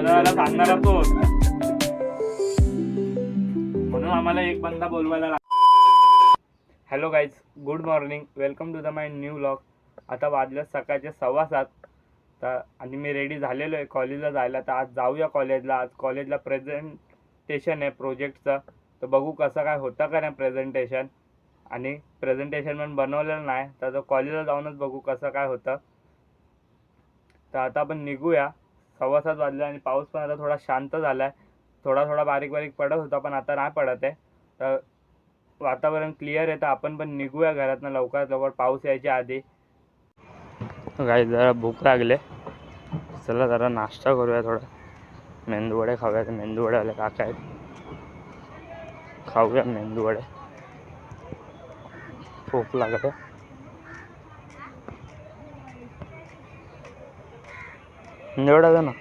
बनवायला सांगणारा तोच, म्हणून आम्हाला एक बंदा बोलवायला लागला. Hello guys, good morning, welcome to the my new vlog. आता वाजले सकाळचे 7:15 तर आणि मी रेडी झालेलो आहे कॉलेजला जायला. तर आज जाऊया कॉलेजला. आज कॉलेजला प्रेझेंटेशन आहे प्रोजेक्टचं. तर बघू कसं काय होतं का नाही प्रेझेंटेशन. आणि प्रेझेंटेशन पण बनवलेलं नाही तर कॉलेजला जाऊनच बघू कसं काय होतं. तर आता आपण निघूया. 7:15 वाजले आणि पाऊस पण आता थोडा शांत झाला आहे. थोडा थोडा बारीक बारीक पडत होता पण आता नाही पडत आहे. तर वातावरण क्लिअर आहे तर आपण पण निघूया घरातनं लवकरात लवकर पाऊस यायच्या आधी. काही जरा भूक लागले, चला जरा नाश्ता करूया. थोडा मेंदूवडे खाऊया. तर मेंदूवडे आले काका आहेत, खाऊया मेंदूवडे. भूक लागते. मेंदूवडा दे ना.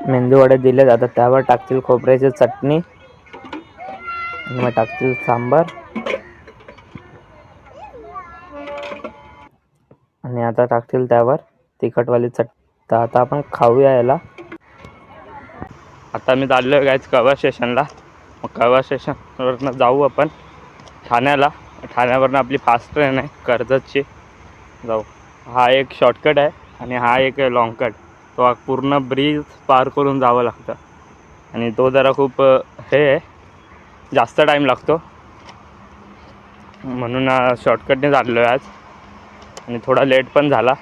मेंदूवडे दिले जातात, त्यावर टाकतील खोबऱ्याची चटणी, मग टाकतील सांबार आणि आता टाकतील त्यावर तिखटवाली चटणी. तर आता आपण खाऊया याला. आता मी चाललो आहे गाईज कवा स्टेशनला. मग कवा स्टेशनवरनं जाऊ आपण ठाण्याला. ठाण्यावरनं आपली फास्ट ट्रेन आहे कर्जतची, जाऊ. हा एक शॉर्टकट आहे आणि हा एक लॉंग कट. तो पूर्ण ब्रिज पार करून जावं लागतं आणि तो जरा खूप हे आहे, जास्त टाईम लागतो. म्हणून शॉर्टकटने चाललो आहे आज आणि थोडा लेट पण झाला.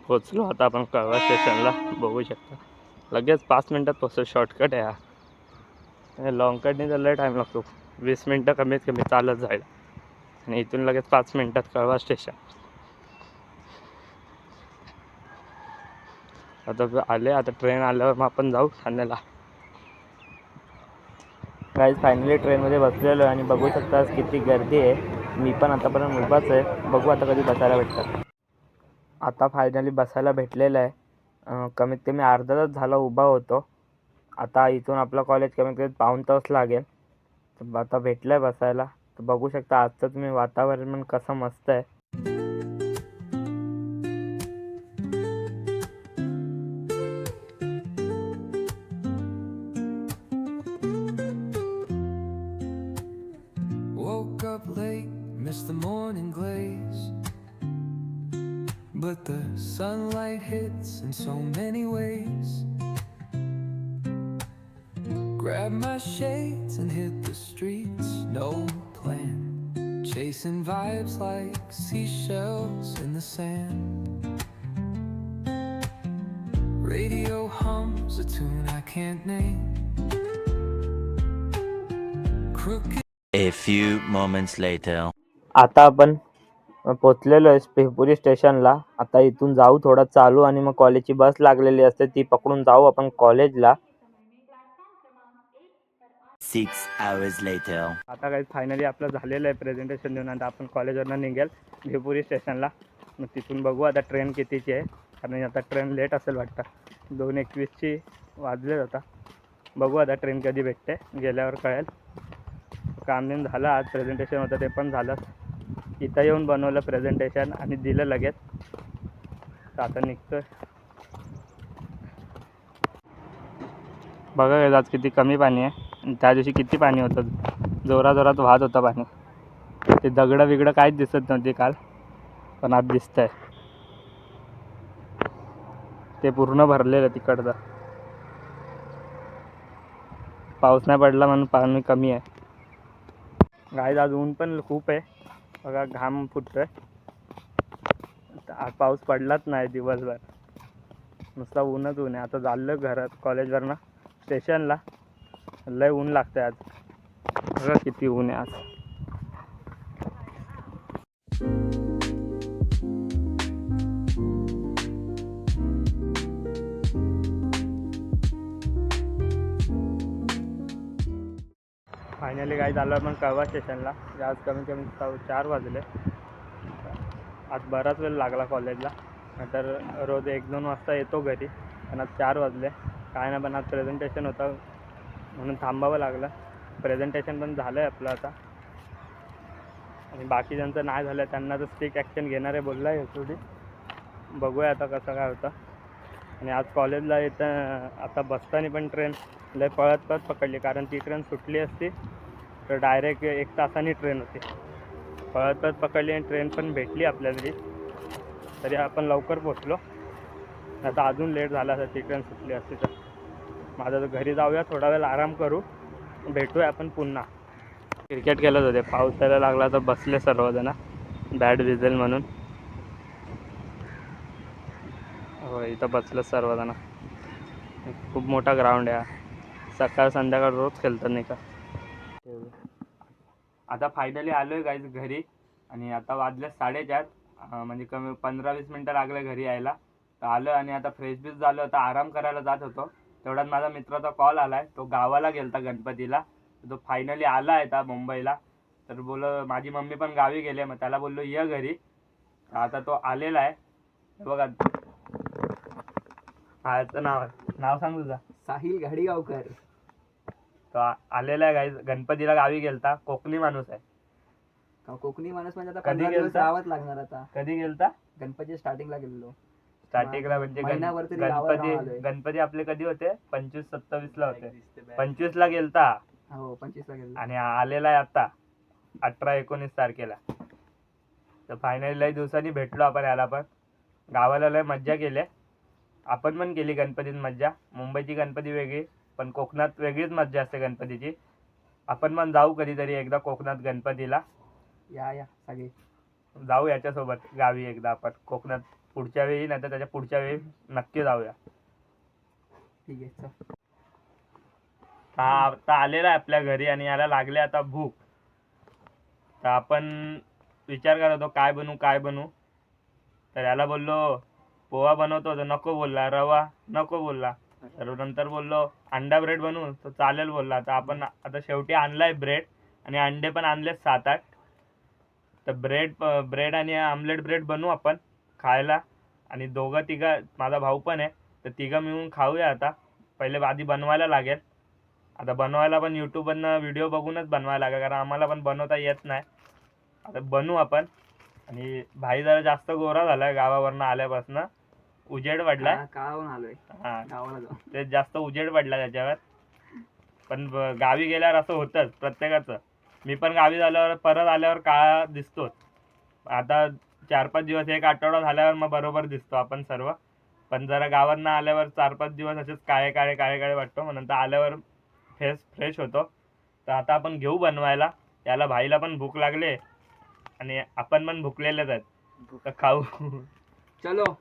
पोचलो आता आपण कळवा स्टेशनला, बघू शकता. लगेच 5 मिनटात पोचतो. शॉर्टकट आहे हा. लॉंग कटने तर लय टाईम लागतो, 20 मिनटं कमीत कमी चालत जायला आणि इथून लगेच 5 मिनटात कळवा स्टेशन. आता आले, आता ट्रेन आल्यावर मग आपण जाऊ ठाण्याला. गाईज फायनली ट्रेनमध्ये बसलेलो आहे आणि बघू शकता किती गर्दी आहे. मी पण आतापर्यंत उभाच आहे, बघू आता कधी बसायला भेटतं. आता फायनली बसायला भेटलेलं आहे. कमीत कमी अर्धा तास झाला उभा होतो. आता इथून आपलं कॉलेज कमीत कमी पाऊण तास लागेल. तर आता भेटलं आहे बसायला. तर बघू शकता आजचं तुम्ही वातावरण पण कसं मस्त आहे. Woke up late, missed the morning glaze, but the sunlight hits in so many ways. Grabbed my shades and hit the streets, no plan, chasing vibes like seashells in the sand. Radio hums a tune I can't name. Crooked. A few moments later. आता आपण पोचलेलो आहे पेहपुरी स्टेशनला. आता इथून जाऊ थोडा चालू आणि मग कॉलेजची बस लागलेली असते ती पकडून जाऊ आपण कॉलेजला. 6 hours later. आता काही फायनली आपलं झालेलं आहे प्रेझेंटेशन देऊन. आता आपण कॉलेजवरनं निघेल पेहपुरी स्टेशनला. मग तिथून बघू आता ट्रेन कितीची आहे, कारण आता ट्रेन लेट असेल वाटतं. 2:21 वाजले आता. बघू आता ट्रेन कधी भेटते, गेल्यावर कळेल. काम दिन झालं, आज प्रेझेंटेशन होतं ते पण झालं. इथं येऊन बनवलं प्रेझेंटेशन आणि दिलं लगेच. तर आता निघतोय. बघा आज किती कमी पाणी आहे. त्या दिवशी किती पाणी होतं, जोराजोरात वाहत होतं पाणी. ते दगडं बिगडं काहीच दिसत नव्हती काल, पण आज दिसतंय. ते पूर्ण भरलेलं तिकडचं. पाऊस नाही पडला म्हणून पाणी कमी आहे. गाईज आज ऊन पण खूप आहे, बघा घाम फुटतोय. आज पाऊस पडलाच नाही दिवसभर, नुसता ऊनच ऊन आहे. आता चाललं घरात कॉलेजवरनं स्टेशनला. लय ऊन लागतंय आज, बघा किती ऊन आहे आज. फायनली काय झालं आपण कळवा स्टेशनला. आज कमीत कमी 4 वाजले. आज बराच वेळ लागला कॉलेजला, नाहीतर रोज 1-2 वाजता येतो घरी, पण आज 4 वाजले. काय नाही, पण आज प्रेझेंटेशन होतं म्हणून थांबावं लागलं. प्रेझेंटेशन पण झालं आहे आपलं आता, आणि बाकी ज्यांचं नाही झालं त्यांना तर स्ट्रिक्ट ॲक्शन घेणार आहे बोलला आहे HOD. बघूया आता कसं काय होतं. आणि आज कॉलेजला येतं आता बसताना पण ट्रेन लय पळत पकडली, कारण ती ट्रेन सुटली असती तर डायरेक्ट 1 तासाने ट्रेन होती. पळत पकडली आणि ट्रेन पण भेटली आपल्याला, तरी आपण लवकर पोचलो. आता अजून लेट झाला असता ती ट्रेन सुटली असती तर. माझं तर घरी जाऊया, थोडा वेळ आराम करू, भेटूया आपण पुन्हा. क्रिकेट खेळत होते, पाऊस यायला लागला तर बसले सर्वजण बॅट भिजेल म्हणून. हो, इथं बसलं सर्वजण. खूप मोठा ग्राउंड आहे. सकाळ संध्याकाळ रोज खेळतात नाही का. आता फायनली आलो आहे गाईज घरी, आणि आता वाजले 4:30. म्हणजे कमी 15-20 मिनटं लागले घरी यायला. तर आलो आणि आता फ्रेश बीस झालो. आता आराम करायला जात होतो, तेवढ्यात माझा मित्राचा कॉल आला आहे. तो गावाला गेलता गणपतीला, तो फायनली आला आहे आता मुंबईला. तर बोललो माझी मम्मी पण गावी गेले, मग त्याला बोललो ये घरी. आता तो आलेला आहे. बघा, ह्याचं नाव सांग तुझं. साहिल घाडीगावकर. तो आलेला आहे गाईज, गणपतीला गावी गेलता. कोकणी माणूस आहे. कोकणी माणूस म्हणजे आता कधी 15 दिवस गेलता? राहावंच लागणार. आता कधी गेलता? गणपती स्टार्टिंगला गेलेलो. स्टार्टिंगला म्हणजे महिनाभर तरी गावाला राहून आलोय. गणपती आपले कधी होते? 25-27 ला होते. 25 ला गेलता हो 25 ला गेलो. आणि आलेला आहे आता 18-19 तारखेला. तर फायनली लय दिवसांनी भेटलो आपण. याला पण गावाला लय मज्जा केली. आपण पण केली गणपतीत मज्जा. मुंबईची गणपती वेगळी, पण कोकणात वेगळीच मज्जा असते गणपतीची. आपण पण जाऊ कधीतरी एकदा कोकणात गणपतीला. या सगळे जाऊ याच्यासोबत गावी एकदा आपण कोकणात. पुढच्या वेळी नाही तर त्याच्या पुढच्या वेळी नक्की जाऊया. ठीक आहे चल. आता आलेला आहे आपल्या घरी आणि याला लागले आता भूक. तर आपण विचार करत होतो काय बनवू. तर याला बोललो पोहा बनवतो, तर नको बोलला. रवा नको बोलला. तर नंतर बोललो अंडा ब्रेड बनवू, तर चालेल बोलला. तर आपण आता शेवटी आणलाय ब्रेड, आणि अंडे पण आणलेत 7-8. तर ब्रेड आणि आमलेट ब्रेड बनवू आपण खायला. आणि तिघं माझा भाऊ पण आहे, तर तिघं मिळून खाऊया. आता पहिले आधी बनवायला लागेल. आता बनवायला पण यूट्यूबवरनं व्हिडिओ बघूनच बनवायला लागेल, कारण आम्हाला पण बनवता येत नाही. आता बनवू आपण. आणि भाई जरा जास्त गोरा झालाय गावावरनं आल्यापासून. उजेड पडलाय. गावाहून आलोय. हा, गावाला जाऊ. ते जास्त उजेड पडला त्याच्यावर. पण गावी गेल्यावर असं होतंच प्रत्येकाचं. मी पण गावी झाल्यावर परत आल्यावर काळा दिसतोच. आता 4-5 दिवस, 1 आठवडा झाल्यावर मग बरोबर दिसतो आपण सर्व. पण जरा गावांना आल्यावर 4-5 दिवस असेच काळे वाटतो, मग नंतर आल्यावर फ्रेश होतो. तर आता आपण घेऊ बनवायला. याला भाईला पण भूक लागले आणि आपण पण भुकलेलेच आहेत, तर खाऊ. चलो.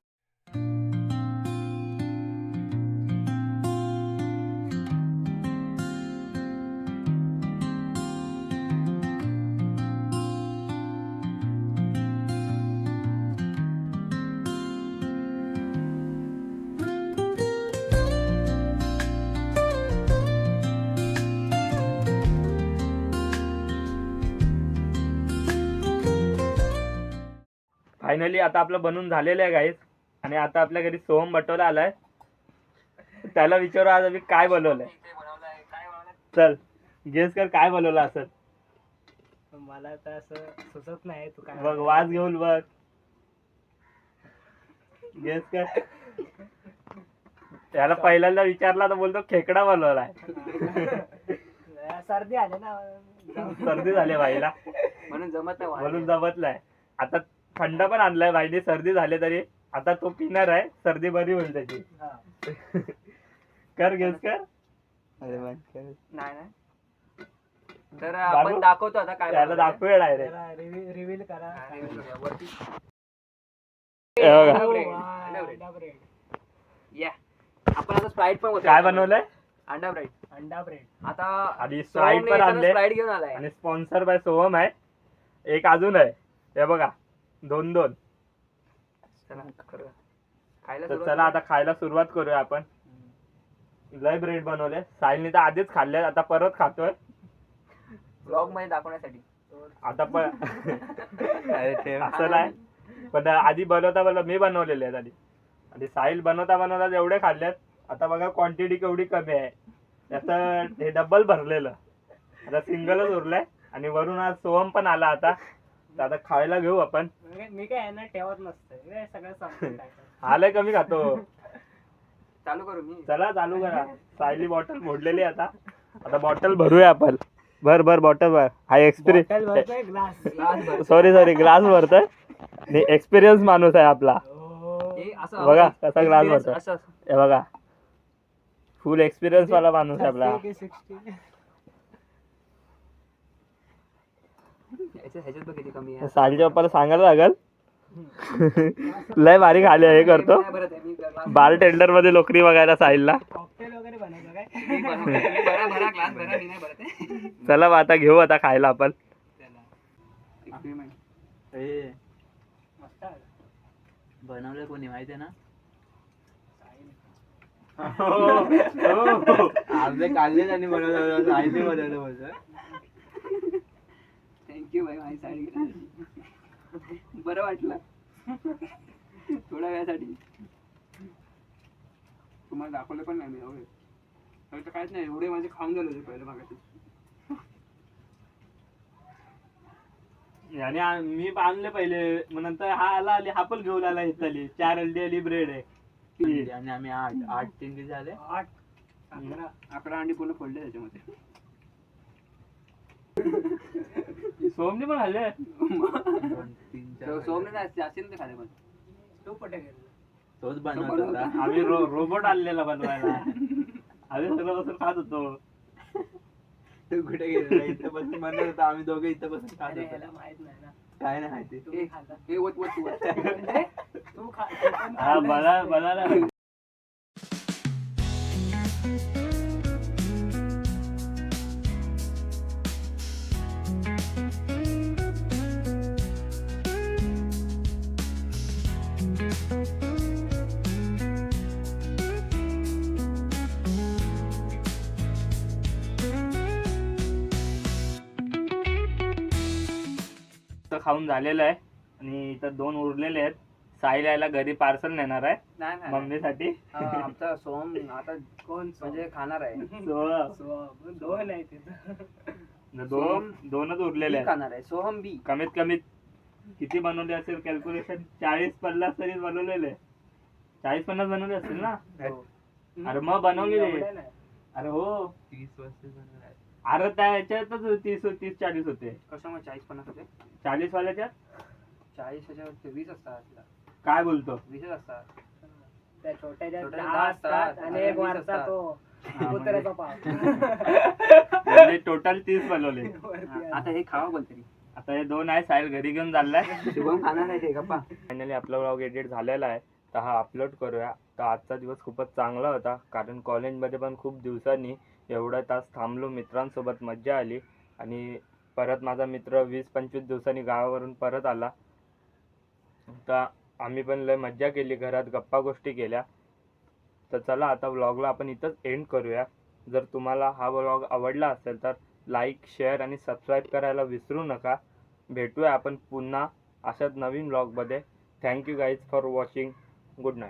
फायनली आता आपलं बनवून झालेलं आहे गाईस. आणि आता आपल्या घरी सोहम बटोला आलाय. त्याला विचारू आज आम्ही काय बनवलंय. चल गेस कर काय बनवलं असेल. मला तर असं सुचत नाही. तू काय बघ, वाज घेऊन बघ, गेस कर. त्याला पहिल्यांदा विचारला तर बोलतो खेकडा बनवलाय. सर्दी आली ना. सर्दी झाली भाईला, म्हणून जमत नाही. म्हणून जमत नाही. आता थंड पण आणलाय भाईने, सर्दी झाली तरी. आता तो पिणार आहे, सर्दी बरी होईल त्याची. कर गेस कर. नाही तर आपण दाखवतो आता काय त्याला दाखवूया डायरेक्ट. रिव्हील करा. या आपण आता स्प्राईट पण काय बनवलंय? अंडा ब्रेड. अंडा ब्रेड. आता आणि स्प्राईट पण आणले, स्प्राईट घेऊन आलाय. आणि स्पॉन्सर बाय सोहम आहे. एक अजून आहे, हे बघा, 2-2. खायला तर चला आता खायला सुरुवात करूया आपण. लय ब्रेड बनवले. साहिलने तर आधीच खाल्ले, आता परत खातोय. ब्लॉग मध्ये दाखवण्यासाठी. आता पण असं नाही, पण आधी बनवता मी बनवलेले आहेत आधी. आणि साहिल बनवता एवढे खाल्लेत. आता बघा क्वांटिटी केवढी कमी आहे. त्याचं हे डबल भरलेलं, आता सिंगलच उरलंय. आणि वरून आज सोहम पण आला आता, तर आता खायला घेऊ आपण. मी काय यांना ठेवत नसतं, सगळं संपवून टाकतो. आलंय कमी खातो. चालू करू मी. चला चालू करा. सायली बॉटल मोडलेली आता. आता बॉटल भरूया आपण. भर बॉटल भर. हा बॉटल भरतोय, ग्लास. सॉरी ग्लास भरतोय. एक्सपिरियन्स माणूस आहे आपला. हे असं बघा कसा ग्लास भरतोय. असं हे बघा, फुल एक्सपिरियन्स वाला माणूस आहे आपला. 60. ह्याच्यात बघ किती कमी आहे. सायलीच्या पप्पाला सांगायला लागल. लय भारी खाली हे करतो. नाही भरत आहे, मी glass- बार टेंडर मध्ये नोकरी बघायला साहिलला. कॉकटेल वगैरे बनवतो काय? मी बनवतो. मी भरा ग्लास भरा, मी नाही भरत आहे. चला मग आता घेऊ आता खायला आपण. Experiment. मस्त आहे. बनवलं कोणी माहिती आहे ना? आपले काढले आणि बनवलं आईने बनवलं बोलतो. थँक्यू भाई, माझी साडी बरं वाटलं थोड्या वेळासाठी. तुम्हाला दाखवलं पण नाही मी एवढे. तर काहीच नाही, एवढे माझे खाऊन गेले होते पहिले मागाशी. आणि मी आणले पहिले, मग नंतर हा आला हा पण घेऊन आला इथली 4 अंडी आली ब्रेड आहे. आणि आम्ही 8 3 दिवस झाले 8 11 11 अंडी पूर्ण फोडले त्याच्यामध्ये. सोमनी पण खाल्ले. 2 3 4 सोमने जास्त ते खाले पण. तू कुठे गेला? तोच बनवत होता. आम्ही रोबोट आणलेला बनवायला. आम्ही सगळं बसून खात होतो. तू कुठे गेला? इथं बसून बनवत होता. आम्ही दोघे इथं बसून खात अरे होतो. ह्याला माहित नाही ना. काय नाही माहिती. तू खाल्ला. हे वत वत वत. म्हणजे तू पण हा खाल्लंस. मला खाऊन झालेलं आहे. आणि इथं 2 उरलेले आहेत. साहिल यायला घरी पार्सल नेणार आहे नाही नाही. मम्मीसाठी. आमचा सोहम आता कोण म्हणजे खाणार आहे. सोहम. 2 आहे तिथं. दोनच उरलेले बी आहेत. खाणार आहे सोहम बी. कमीत कमी किती बनवले असेल कॅल्क्युलेशन? 40-50 तरी बनवलेले. 40-50 बनवले असतील ना? अरे मग बनवलेले. एवढं नाही. अरे हो, 30 वर्ष बनवलं. अरे त्या ह्याच्यातच 30-40 होते. कशामुळे 40-50 होते? 40 वाल्याच्या 40 ह्याच्यावर 20 असतात. काय बोलतो? 20 असतात. त्या छोट्याच्या छोट्या 10 दहा असतात असतात, आणि आणि एक 20 वरचा असतात. तो हा, कुत्र्याचा पाव. म्हणजे टोटल 30 बनवले. वरती आहे. आता हे खावा बोल तरी. आता हे 2 आहे, साहिल घरी घेऊन चाललाय. शुभम खाणार आहे ते गप्पा. फायनली आपला व्लॉग एडिट झालेला आहे, तर हा अपलोड करूया. तर आजचा दिवस खूपच चांगला होता, कारण कॉलेजमध्ये पण खूप दिवसांनी एवढा तास थांबलो. मित्रांसोबत मज्जा आली. आणि परत माझा मित्र 20-25 दिवसांनी गावावरून परत आला. तर आम्ही पण लय मज्जा केली, घरात गप्पा गोष्टी केल्या. तर चला आता व्लॉगला आपण इथंच एंड करूया. जर तुम्हाला हा व्लॉग आवडला असेल तर लाईक, शेअर आणि सबस्क्राईब करायला विसरू नका. भेटूया आपण पुन्हा अशाच नवीन व्लॉगमध्ये. Thank you guys for watching. Good night.